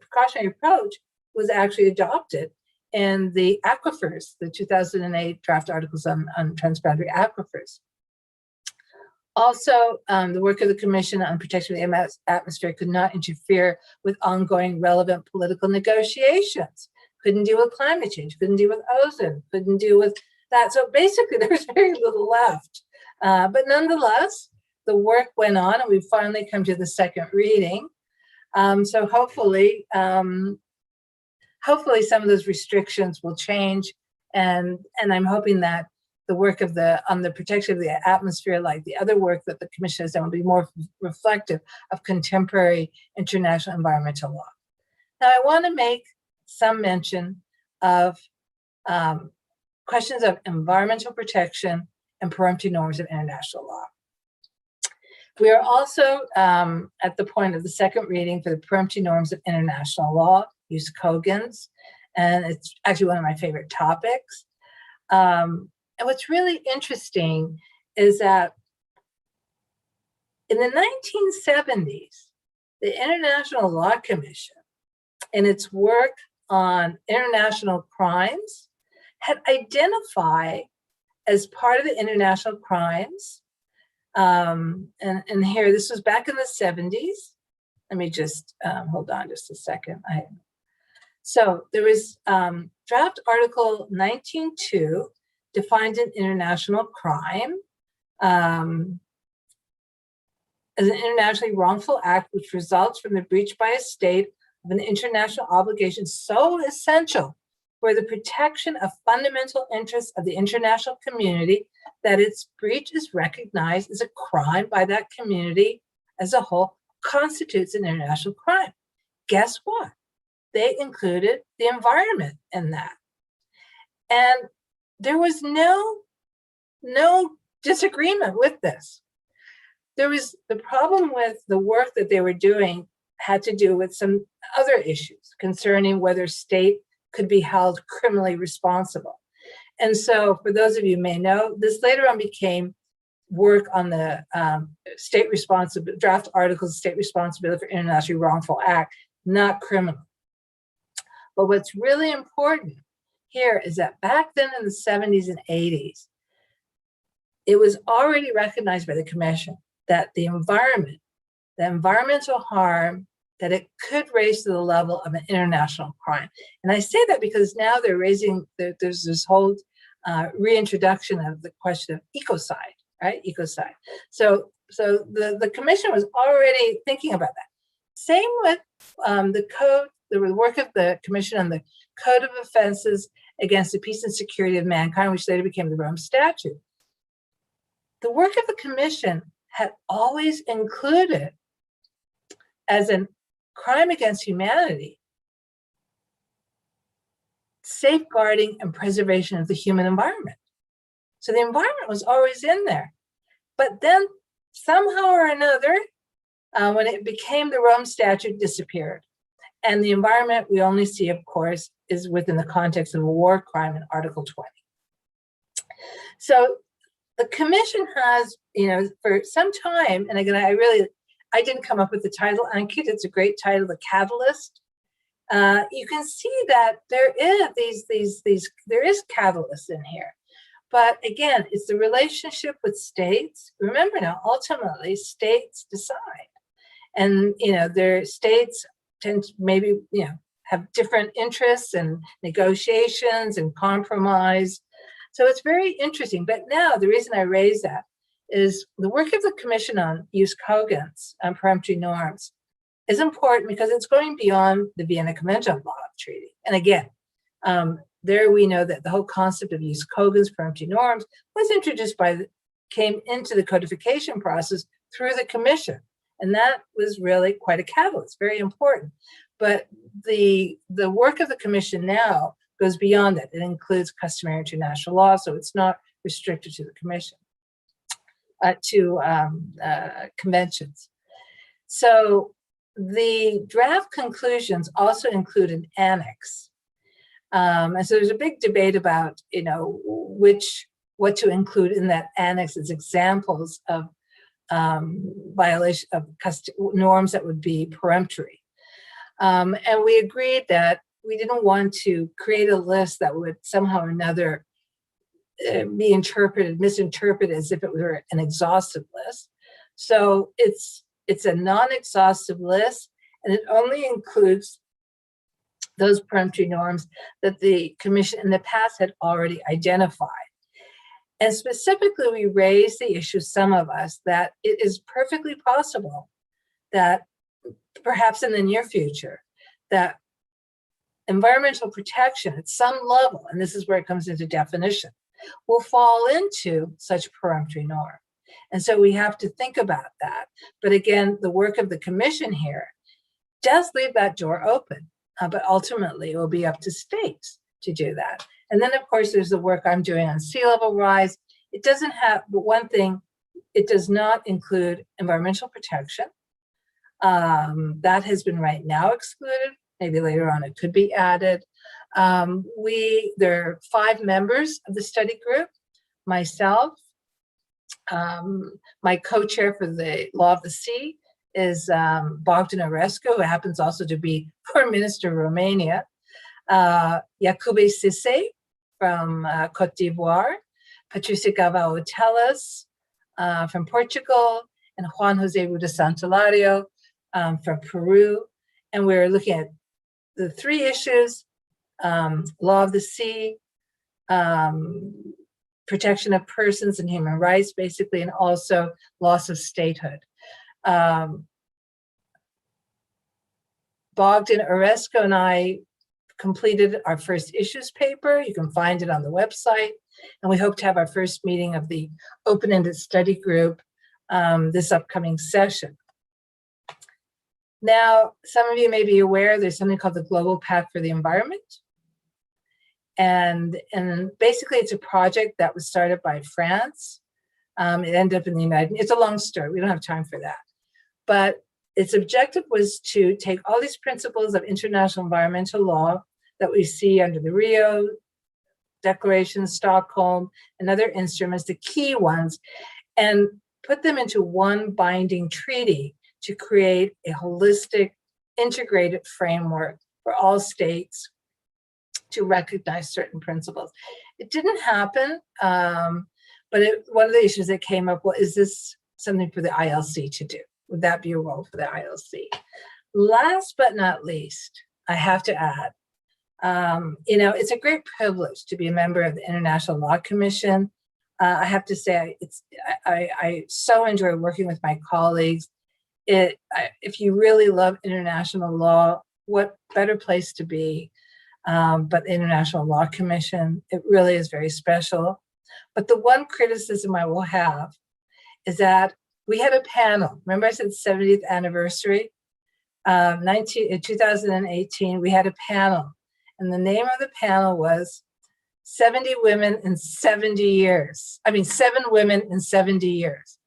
precautionary approach was actually adopted in the aquifers, the 2008 draft articles on transboundary aquifers. Also, the work of the Commission on Protection of the Atmosphere could not interfere with ongoing relevant political negotiations. Couldn't deal with climate change, couldn't deal with ozone, couldn't deal with that. So basically, there was very little left. But nonetheless, the work went on, and we've finally come to the second reading. So hopefully some of those restrictions will change, and I'm hoping that the work of on the protection of the atmosphere, like the other work that the Commission has done, will be more reflective of contemporary international environmental law. Now, I want to make some mention of questions of environmental protection and peremptory norms of international law. We are also at the point of the second reading for the peremptory norms of international law, use Kogan's, and it's actually one of my favorite topics. And what's really interesting is that in the 1970s, the International Law Commission, in its work on international crimes, had identified as part of the international crimes, and here, this was back in the 70s. Let me just hold on just a second. So there was draft article 19.2 defines an international crime as an internationally wrongful act which results from the breach by a state of an international obligation so essential for the protection of fundamental interests of the international community that its breach is recognized as a crime by that community as a whole, constitutes an international crime. Guess what? They included the environment in that. And there was no disagreement with this. There was the problem with the work that they were doing had to do with some other issues concerning whether state could be held criminally responsible. And so, for those of you who may know, this later on became work on the state responsibility, draft articles of state responsibility for internationally wrongful act, not criminal. But what's really important here is that back then in the 70s and 80s, it was already recognized by the Commission that the environmental harm, that it could raise to the level of an international crime. And I say that because now they're raising, there's this whole reintroduction of the question of ecocide, right? Ecocide. So the Commission was already thinking about that. Same with the code, the work of the Commission on the Code of Offenses against the Peace and Security of Mankind, which later became the Rome Statute. The work of the Commission had always included as a crime against humanity safeguarding and preservation of the human environment. So the environment was always in there. But then somehow or another, when it became the Rome Statute, disappeared. And the environment we only see, of course, is within the context of a war crime in Article 20. So the Commission has, for some time, and again, I didn't come up with the title, Ankit, it's a great title, The Catalyst. You can see that there is catalyst in here. But again, it's the relationship with states. Remember now, ultimately, states decide. And, their states tend to maybe, have different interests and negotiations and compromise. So it's very interesting. But now the reason I raise that is the work of the Commission on Use Cogents and Peremptory Norms is important because it's going beyond the Vienna Convention on Law Treaty. And again, there we know that the whole concept of use cogents, peremptory norms, was introduced came into the codification process through the Commission. And that was really quite a catalyst, very important. But the work of the Commission now goes beyond that. It includes customary international law, so it's not restricted to the Commission, to conventions. So the draft conclusions also include an annex. And so there's a big debate about, what to include in that annex as examples of violation of norms that would be peremptory. And we agreed that we didn't want to create a list that would somehow or another be misinterpreted as if it were an exhaustive list. So it's a non-exhaustive list, and it only includes those peremptory norms that the Commission in the past had already identified. And specifically, we raised the issue, some of us, that it is perfectly possible that perhaps in the near future, that environmental protection at some level, and this is where it comes into definition, will fall into such peremptory norm. And so we have to think about that. But again, the work of the Commission here does leave that door open, but ultimately it will be up to states to do that. And then, of course, there's the work I'm doing on sea level rise. It doesn't have, but one thing, it does not include environmental protection. That has been right now excluded. Maybe later on it could be added. There are 5 members of the study group, myself, my co-chair for the Law of the Sea is Bogdan Orescu, who happens also to be Foreign Minister of Romania, Jacube Cisse from Cote d'Ivoire, Patricia Galvao-Teles from Portugal, and Juan Jose Ruda Santalario from Peru. And we're looking at the 3 issues, law of the sea, protection of persons and human rights, basically, and also loss of statehood. Bogdan Orescu and I completed our first issues paper. You can find it on the website. And we hope to have our first meeting of the open-ended study group this upcoming session. Now, some of you may be aware there's something called the Global Pact for the Environment. And basically it's a project that was started by France. It ended up in the it's a long story. We don't have time for that. But its objective was to take all these principles of international environmental law that we see under the Rio Declaration, Stockholm, and other instruments, the key ones, and put them into one binding treaty to create a holistic, integrated framework for all states to recognize certain principles. It didn't happen, but one of the issues that came up was, is this something for the ILC to do? Would that be a role for the ILC? Last but not least, I have to add, it's a great privilege to be a member of the International Law Commission. I have to say, I so enjoy working with my colleagues. If you really love international law, what better place to be? But the International Law Commission, it really is very special. But the one criticism I will have is that we had a panel. Remember I said 70th anniversary? In 2018, we had a panel. And the name of the panel was 70 Women in 70 Years. I mean, 7 Women in 70 Years.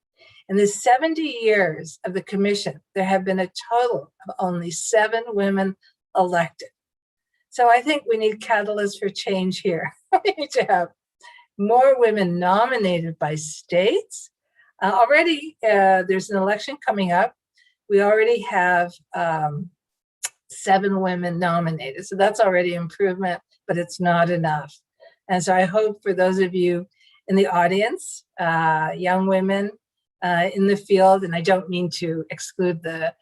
In the 70 years of the commission, there have been a total of only 7 women elected. So I think we need catalysts for change here. We need to have more women nominated by states. Already, there's an election coming up. We already have 7 women nominated. So that's already improvement, but it's not enough. And so I hope for those of you in the audience, young women in the field, and I don't mean to exclude the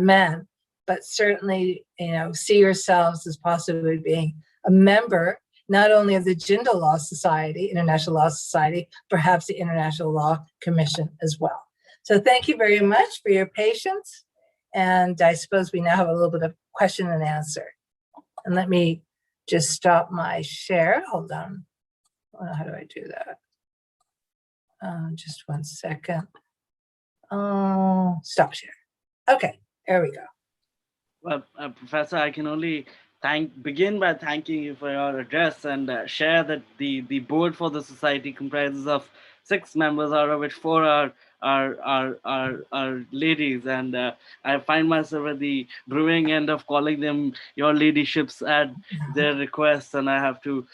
men, but certainly, see yourselves as possibly being a member, not only of the Jindal Law Society, International Law Society, perhaps the International Law Commission as well. So thank you very much for your patience. And I suppose we now have a little bit of question and answer. And let me just stop my share. Hold on. How do I do that? Just 1 second. Stop share. Okay, there we go. Well, Professor, I can only begin by thanking you for your address and share that the board for the society comprises of 6 members, out of which 4 are ladies, and I find myself at the brewing end of calling them your ladyships at their request, and I have to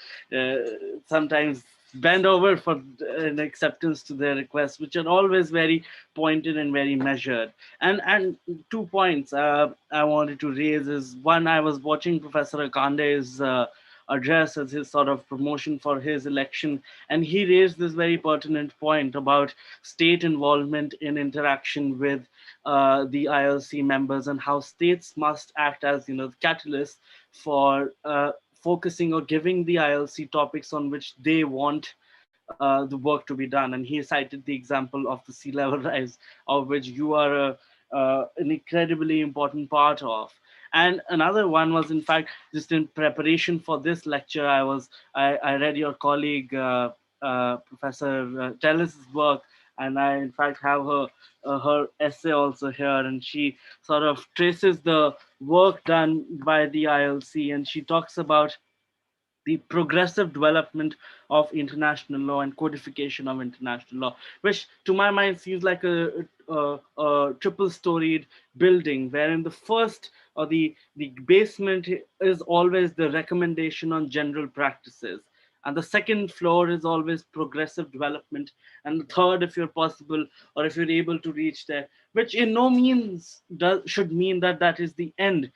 sometimes bend over for an acceptance to their requests, which are always very pointed and very measured. And 2 points I wanted to raise is, one, I was watching Professor Akande's address as his sort of promotion for his election, and he raised this very pertinent point about state involvement in interaction with the ILC members, and how states must act as the catalyst for focusing or giving the ILC topics on which they want the work to be done. And he cited the example of the sea level rise, of which you are an incredibly important part of. And another one was, in fact, just in preparation for this lecture, I read your colleague Professor Tellis's work, and I in fact have her essay also here, and she sort of traces the work done by the ILC, and she talks about the progressive development of international law and codification of international law, which to my mind seems like a triple-storied building, wherein the first, or the basement, is always the recommendation on general practices, and the second floor is always progressive development, and the third, if you're possible, or if you're able to reach there, which in no means should mean that is the end,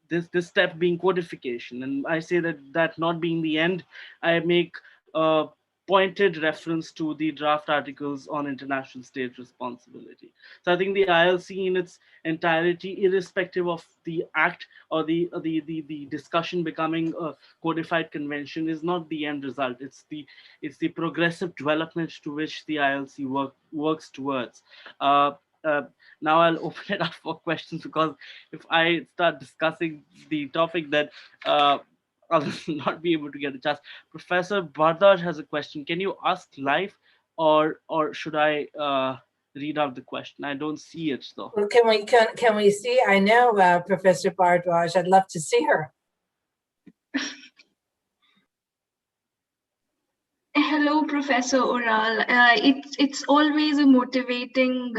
this step being codification. And I say that not being the end, I make a pointed reference to the draft articles on international state responsibility. So I think the ILC in its entirety, irrespective of the act or the discussion becoming a codified convention, is not the end result. It's the progressive development to which the ILC works towards. Now I'll open it up for questions, because if I start discussing the topic, that I'll not be able to get a chance. Professor Bardaj has a question. Can you ask live, or should I read out the question? I don't see it though. Well, can we see? I know Professor Bardaj. I'd love to see her. Hello, Professor Oral. It's always a motivating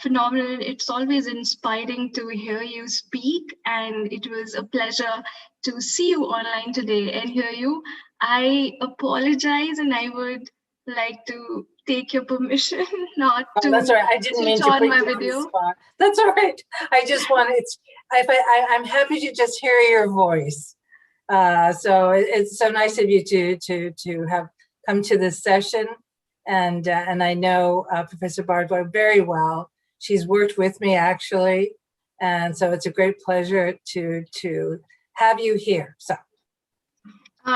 phenomenon. It's always inspiring to hear you speak, and it was a pleasure to see you online today and hear you. I apologize, and I would like to take your permission not to. That's all right. I didn't mean to put you on the spot. That's all right. I just wanted. I'm happy to just hear your voice. So it's so nice of you to have come to this session, and I know Professor Bardwell very well. She's worked with me actually, and so it's a great pleasure to have you here. So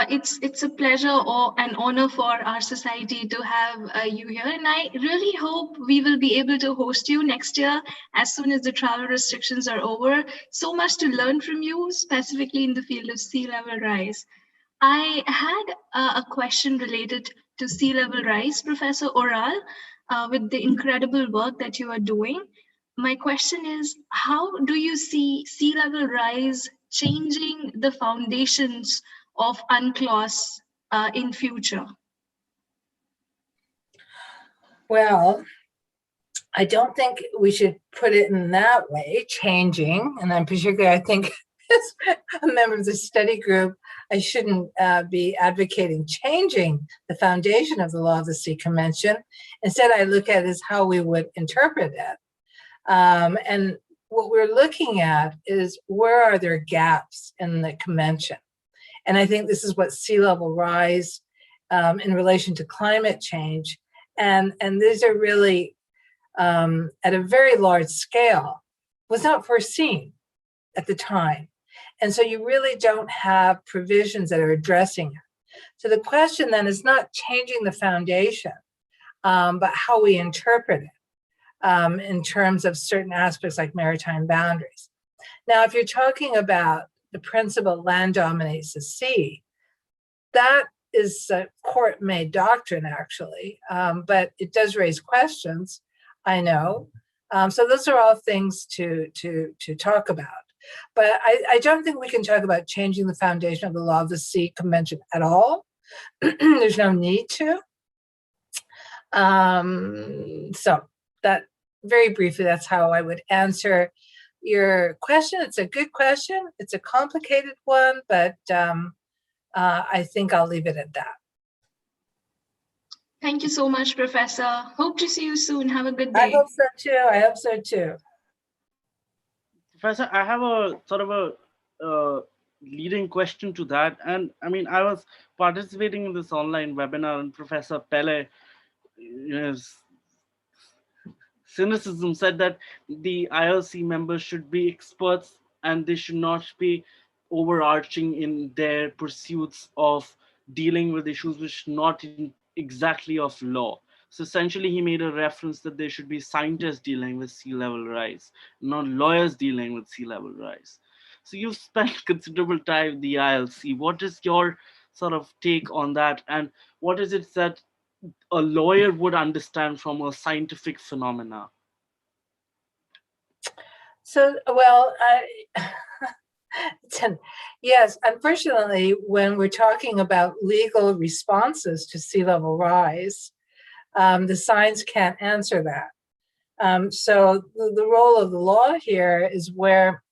it's a pleasure or an honor for our society to have you here, and I really hope we will be able to host you next year as soon as the travel restrictions are over. So much to learn from you, specifically in the field of sea level rise. I had a question related to sea level rise, Professor Oral, with the incredible work that you are doing. My question is, how do you see sea level rise changing the foundations of UNCLOS in future? Well, I don't think we should put it in that way, changing. And I'm particularly, I think, as a member of the study group, I shouldn't be advocating changing the foundation of the Law of the Sea Convention. Instead, I look at it as how we would interpret it. And what we're looking at is, where are there gaps in the convention? And I think this is what sea level rise in relation to climate change. And these are really at a very large scale. was not foreseen at the time. And so you really don't have provisions that are addressing it. So the question then is not changing the foundation, but how we interpret it in terms of certain aspects like maritime boundaries. Now, if you're talking about the principle land dominates the sea, that is a court-made doctrine, actually, but it does raise questions, I know. So those are all things to talk about. But I don't think we can talk about changing the foundation of the Law of the Sea Convention at all. There's no need to. So that, very briefly, that's how I would answer your question. It's a good question. It's a complicated one, but I think I'll leave it at that. Thank you so much, Professor. Hope to see you soon. Have a good I day. hope so too. I hope so too. Professor, I have a sort of a leading question to that. And I mean, I was participating in this online webinar, and Professor Pele, his cynicism said that the ILC members should be experts and they should not be overarching in their pursuits of dealing with issues which are not exactly of law. So essentially, he made a reference that there should be scientists dealing with sea level rise, not lawyers dealing with sea level rise. So you've spent considerable time in the ILC. What is your sort of take on that? And what is it that a lawyer would understand from a scientific phenomena? So, well, yes, unfortunately, when we're talking about legal responses to sea level rise, the science can't answer that. So the role of the law here is where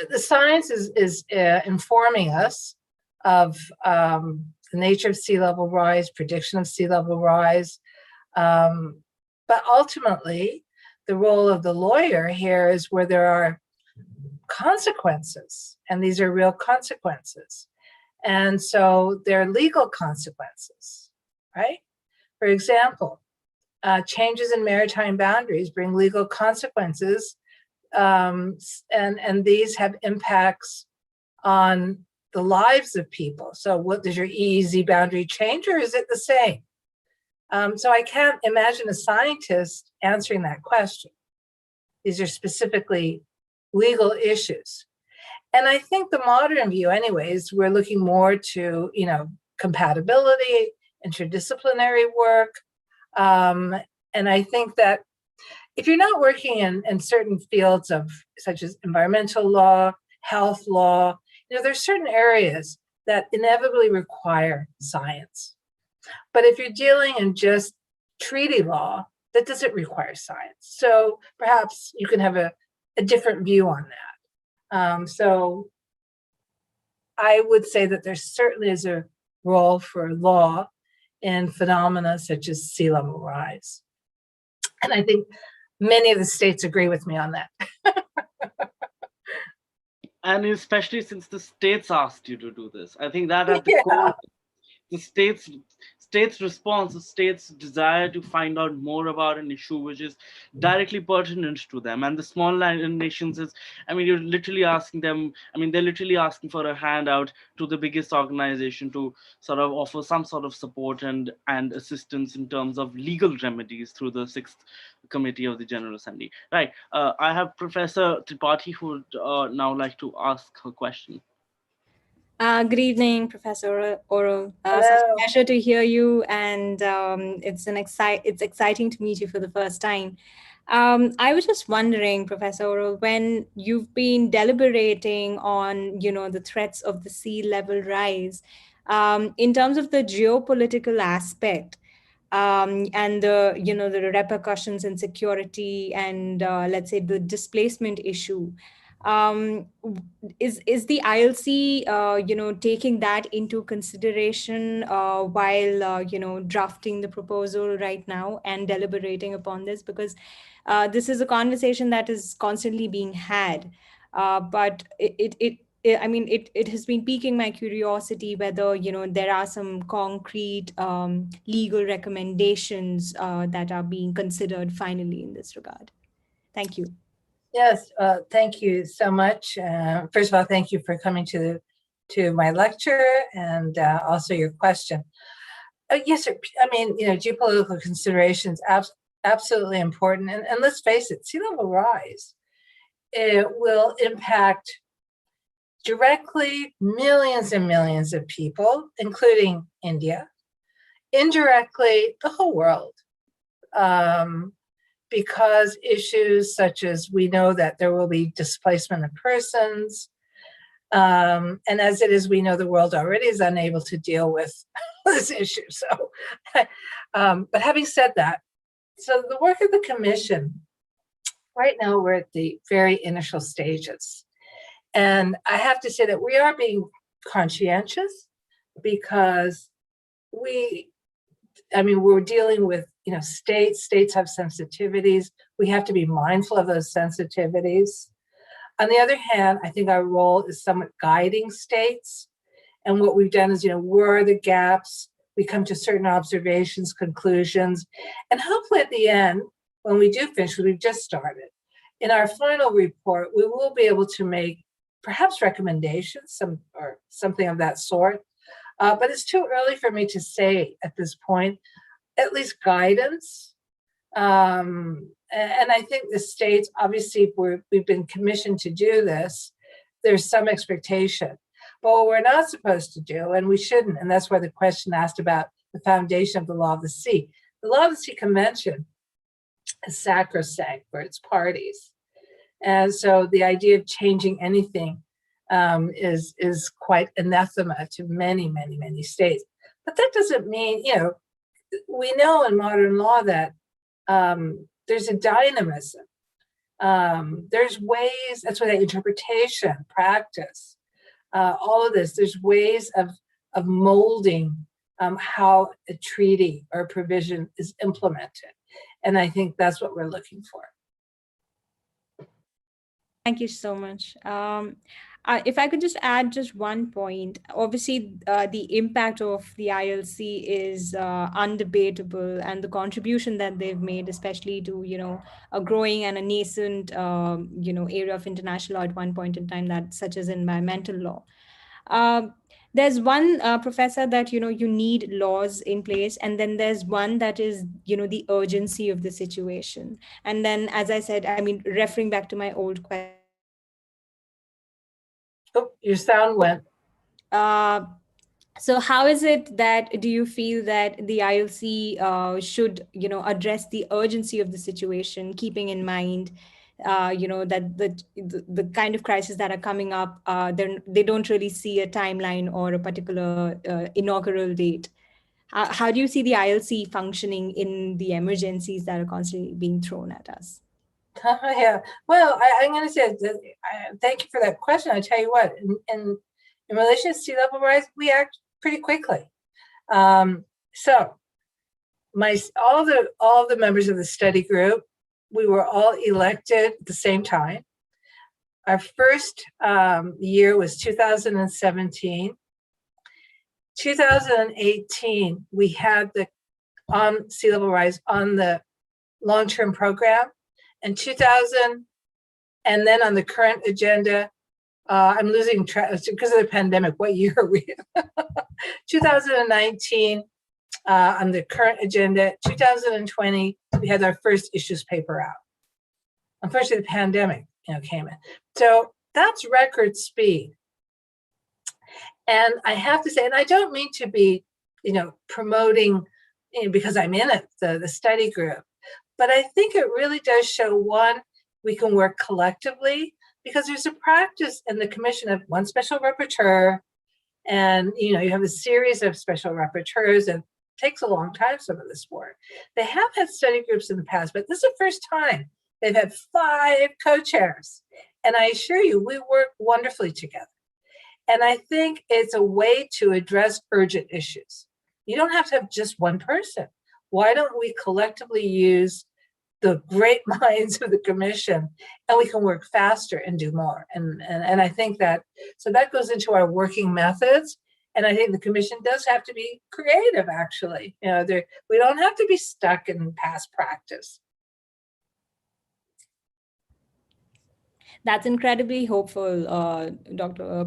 the science is informing us of the nature of sea level rise, prediction of sea level rise. But ultimately, the role of the lawyer here is where there are consequences, and these are real consequences. And so they're legal consequences, right? For example, changes in maritime boundaries bring legal consequences, and these have impacts on the lives of people. So what does your EEZ boundary change, or is it the same? So I can't imagine a scientist answering that question. These are specifically legal issues. And I think the modern view, anyways, we're looking more to, compatibility, interdisciplinary work. And I think that if you're not working in certain fields such as environmental law, health law, there's certain areas that inevitably require science. But if you're dealing in just treaty law, that doesn't require science. So perhaps you can have a different view on that. So I would say that there certainly is a role for law in phenomena such as sea level rise. And I think many of the states agree with me on that. And especially since the states asked you to do this, I think that at the core, the state's response, the state's desire to find out more about an issue which is directly pertinent to them. And the small island nations is, you're literally asking them, they're literally asking for a handout to the biggest organization to sort of offer some sort of support and assistance in terms of legal remedies through the 6th Committee of the General Assembly. Right. I have Professor Tripathi who would now like to ask her question. Good evening, Professor Oral. Such a pleasure to hear you, and it's exciting to meet you for the first time. I was just wondering, Professor Oral, when you've been deliberating on, the threats of the sea level rise, in terms of the geopolitical aspect, and the repercussions in security and let's say the displacement issue. Is the ILC taking that into consideration while drafting the proposal right now and deliberating upon this? Because this is a conversation that is constantly being had, but it has been piquing my curiosity whether there are some concrete legal recommendations that are being considered finally in this regard. Thank you. Yes, thank you so much. First of all, thank you for coming to my lecture and also your question. Yes, sir. I mean, geopolitical considerations absolutely important. And let's face it, sea level rise, it will impact directly millions and millions of people, including India, indirectly the whole world. Because issues such as we know that there will be displacement of persons, and as it is, we know the world already is unable to deal with this issue. So, but having said that, so the work of the commission, right now we're at the very initial stages. And I have to say that we are being conscientious because we're dealing with, states have sensitivities. We have to be mindful of those sensitivities. On the other hand, I think our role is somewhat guiding states. And what we've done is, where are the gaps? We come to certain observations, conclusions, and hopefully at the end, when we do finish, we've just started, in our final report, we will be able to make perhaps recommendations, or something of that sort. But it's too early for me to say at this point, at least guidance. And I think the states, obviously, we've been commissioned to do this. There's some expectation. But what we're not supposed to do, and we shouldn't, and that's why the question asked about the foundation of the Law of the Sea. The Law of the Sea Convention is sacrosanct for its parties. And so the idea of changing anything is quite anathema to many, many, many states. But that doesn't mean, we know in modern law that there's a dynamism. There's ways, that's why interpretation, practice, all of this, there's ways of molding how a treaty or a provision is implemented. And I think that's what we're looking for. Thank you so much. If I could just add just one point, obviously the impact of the ILC is undebatable, and the contribution that they've made, especially to a growing and a nascent area of international law at one point in time, that such as environmental law. There's one professor that you need laws in place, and then there's one that is the urgency of the situation. And then, as I said, referring back to my old question. Oh, your sound went. So how is it that, do you feel that the ILC should address the urgency of the situation, keeping in mind that the kind of crises that are coming up, they don't really see a timeline or a particular inaugural date? How do you see the ILC functioning in the emergencies that are constantly being thrown at us? Yeah, well, I'm going to say thank you for that question. I tell you what, in relation to sea level rise, we act pretty quickly. So all the members of the study group, we were all elected at the same time. Our first year was 2017. 2018, we had on sea level rise on the long-term program. And 2000, and then on the current agenda, I'm losing track because of the pandemic. What year are we in? 2019 on the current agenda. 2020, we had our first issues paper out. Unfortunately, the pandemic came in. So that's record speed. And I have to say, and I don't mean to be promoting because I'm in it, the study group. But I think it really does show, one, we can work collectively, because there's a practice in the commission of one special rapporteur, and you have a series of special rapporteurs, and it takes a long time, some of this work. They have had study groups in the past, but this is the first time they've had 5 co-chairs. And I assure you, we work wonderfully together. And I think it's a way to address urgent issues. You don't have to have just one person. Why don't we collectively use the great minds of the commission, and we can work faster and do more? And I think that goes into our working methods. And I think the commission does have to be creative, actually. We don't have to be stuck in past practice. That's incredibly hopeful,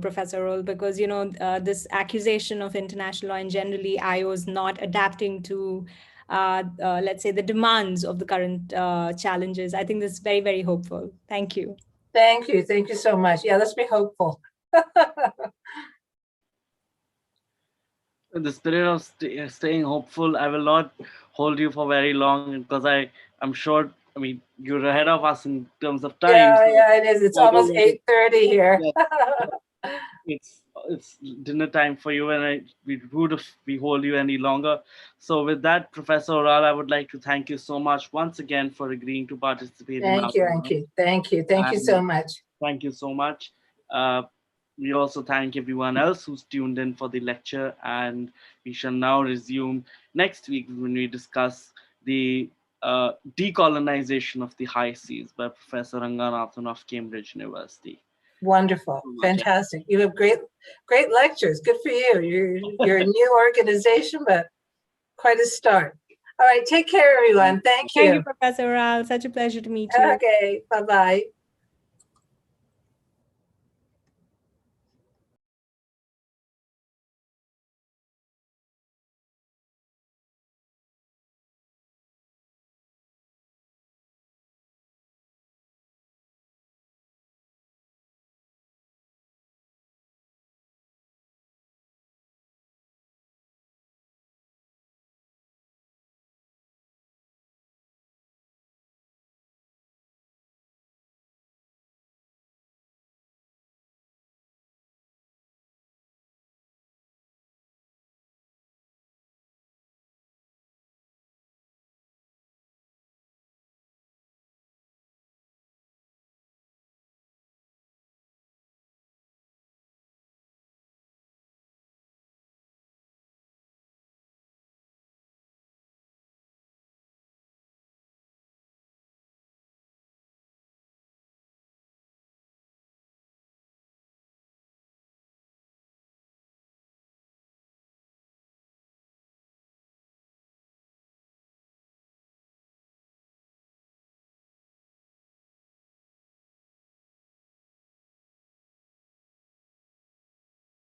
Professor Roll, because this accusation of international law and generally IOs not adapting to, let's say, the demands of the current challenges. I think this is very, very hopeful. Thank you. Thank you. Thank you so much. Yeah, let's be hopeful. In the spirit of staying hopeful, I will not hold you for very long because I'm sure. I mean, you're ahead of us in terms of time. Yeah, So yeah, it is. It's I don't almost want to- 8:30 here. it's dinner time for you, and we would we hold you any longer. So with that, Professor Oral, I would like to thank you so much once again for agreeing to participate in our Thank you, webinar. Ankit. Thank you. Thank you so And much. thank you so much. We also thank everyone else who's tuned in for the lecture, and we shall now resume next week when we discuss the decolonization of the high seas by Professor Ranganathan of Cambridge University. Wonderful. So much. Fantastic. You have great lectures. Good for you. You're a new organization, but quite a start. All right. Take care, everyone. Thank you. Thank you, Professor Oral. Such a pleasure to meet you. Okay. Bye-bye.